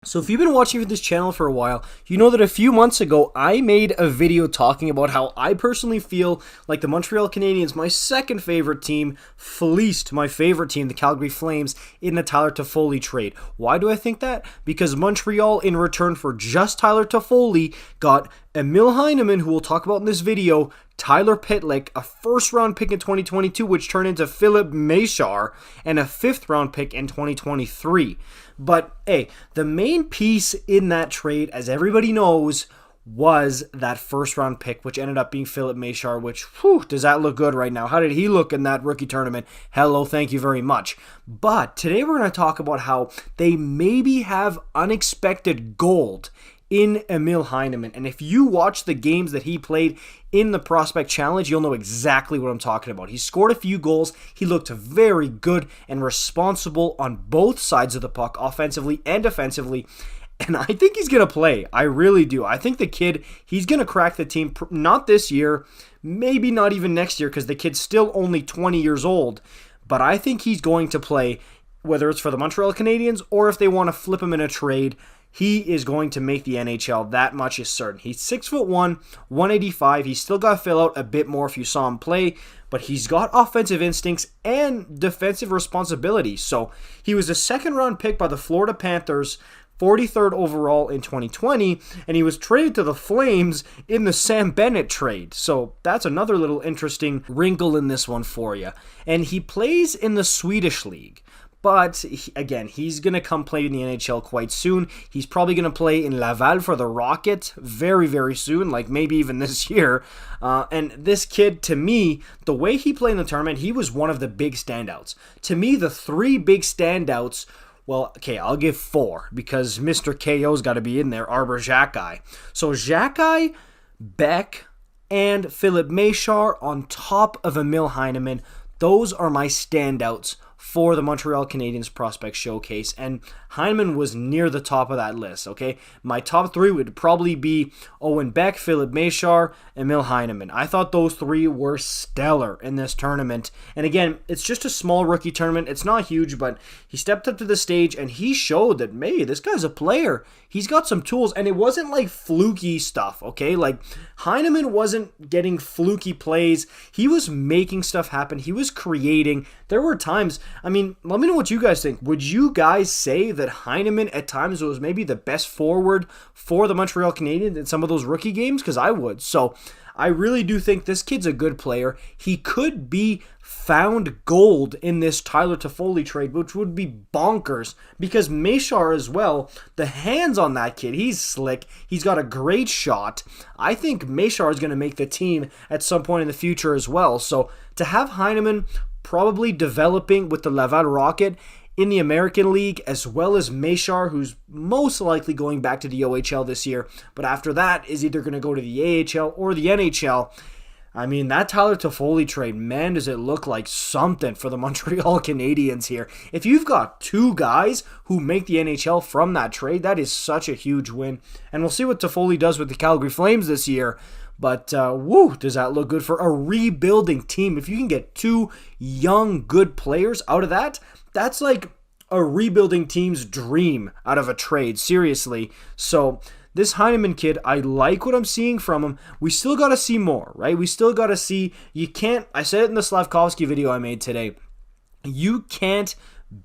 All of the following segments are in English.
So if you've been watching this channel for a while, you know that a few months ago, I made a video talking about how I personally feel like the Montreal Canadiens, my second favorite team, fleeced my favorite team, the Calgary Flames, in the Tyler Toffoli trade. Why do I think that? Because Montreal, in return for just Tyler Toffoli, got Emil Heineman, who we'll talk about in this video, Tyler Pitlick, a first-round pick in 2022, which turned into Filip Mesar, and a fifth-round pick in 2023. But, hey, the main piece in that trade, as everybody knows, was that first-round pick, which ended up being Filip Mesar, which, whew, does that look good right now? How did he look in that rookie tournament? Hello, thank you very much. But today we're going to talk about how they maybe have unexpected gold in Emil Heineman. And if you watch the games that he played in the Prospect Challenge, you'll know exactly what I'm talking about. He scored a few goals. He looked very good and responsible on both sides of the puck, offensively and defensively. And I think he's going to play. I really do. I think the kid, he's going to crack the team. Not this year, maybe not even next year, because the kid's still only 20 years old. But I think he's going to play, whether it's for the Montreal Canadiens or if they want to flip him in a trade. He is going to make the NHL. That much is certain. He's 6'1", 185. He's still got to fill out a bit more if you saw him play, but he's got offensive instincts and defensive responsibility. So he was a second-round pick by the Florida Panthers, 43rd overall in 2020, and he was traded to the Flames in the Sam Bennett trade. So that's another little interesting wrinkle in this one for you. And he plays in the Swedish league. But, again, he's going to come play in the NHL quite soon. He's probably going to play in Laval for the Rocket very, very soon, like maybe even this year. And this kid, to me, the way he played in the tournament, he was one of the big standouts. To me, the three big standouts, well, okay, I'll give four, because Mr. KO's got to be in there, arber, xhekaj. So xhekaj, Beck, and Filip Mesar on top of Emil Heineman, those are my standouts for the Montreal Canadiens prospect showcase, and Heineman was near the top of that list, okay? My top three would probably be Owen Beck, Filip Mesar, Emil Heineman. I thought those three were stellar in this tournament, and again, it's just a small rookie tournament. It's not huge, but he stepped up to the stage, and he showed that, hey, this guy's a player. He's got some tools, and it wasn't like fluky stuff, okay? Like, Heineman wasn't getting fluky plays. He was making stuff happen. He was creating. There were times, I mean, let me know what you guys think. Would you guys say that Heineman at times was maybe the best forward for the Montreal Canadiens in some of those rookie games? Because I would. So I really do think this kid's a good player. He could be found gold in this Tyler Toffoli trade, which would be bonkers, because Mesar as well, the hands on that kid, he's slick. He's got a great shot. I think Mesar is going to make the team at some point in the future as well. So to have Heineman probably developing with the Laval Rocket in the American League, as well as Mesar, who's most likely going back to the OHL this year, but after that is either going to go to the AHL or the NHL. I mean, that Tyler Toffoli trade, man, does it look like something for the Montreal Canadiens here. If you've got two guys who make the NHL from that trade, that is such a huge win. And we'll see what Toffoli does with the Calgary Flames this year. But, woo, does that look good for a rebuilding team? If you can get two young, good players out of that, that's like a rebuilding team's dream out of a trade, seriously. So this Heineman kid, I like what I'm seeing from him. We still got to see more, right? We still got to see. You can't, I said it in the Slafkovsky video I made today, you can't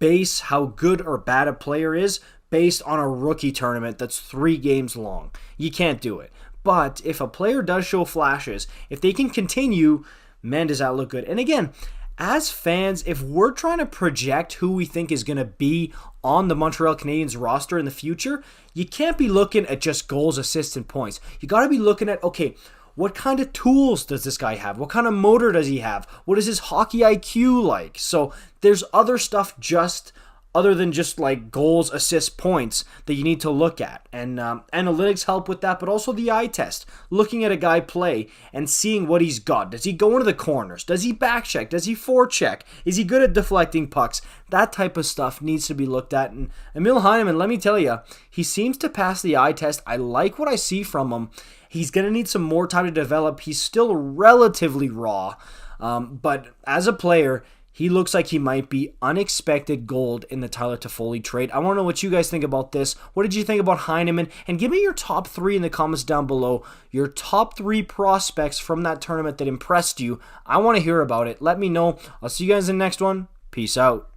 base how good or bad a player is based on a rookie tournament that's 3 games long. You can't do it. But if a player does show flashes, if they can continue, man, does that look good. And again, as fans, if we're trying to project who we think is going to be on the Montreal Canadiens roster in the future, you can't be looking at just goals, assists, and points. You got to be looking at, okay, what kind of tools does this guy have? What kind of motor does he have? What is his hockey IQ like? So there's other stuff just other than just like goals, assists, points that you need to look at. And analytics help with that, but also the eye test. Looking at a guy play and seeing what he's got. Does he go into the corners? Does he back check? Does he forecheck? Is he good at deflecting pucks? That type of stuff needs to be looked at. And Emil Heineman, let me tell you, he seems to pass the eye test. I like what I see from him. He's going to need some more time to develop. He's still relatively raw. But as a player, He looks like he might be unexpected gold in the Tyler Toffoli trade. I want to know what you guys think about this. What did you think about Heineman? And give me your top 3 in the comments down below. Your top 3 prospects from that tournament that impressed you. I want to hear about it. Let me know. I'll see you guys in the next one. Peace out.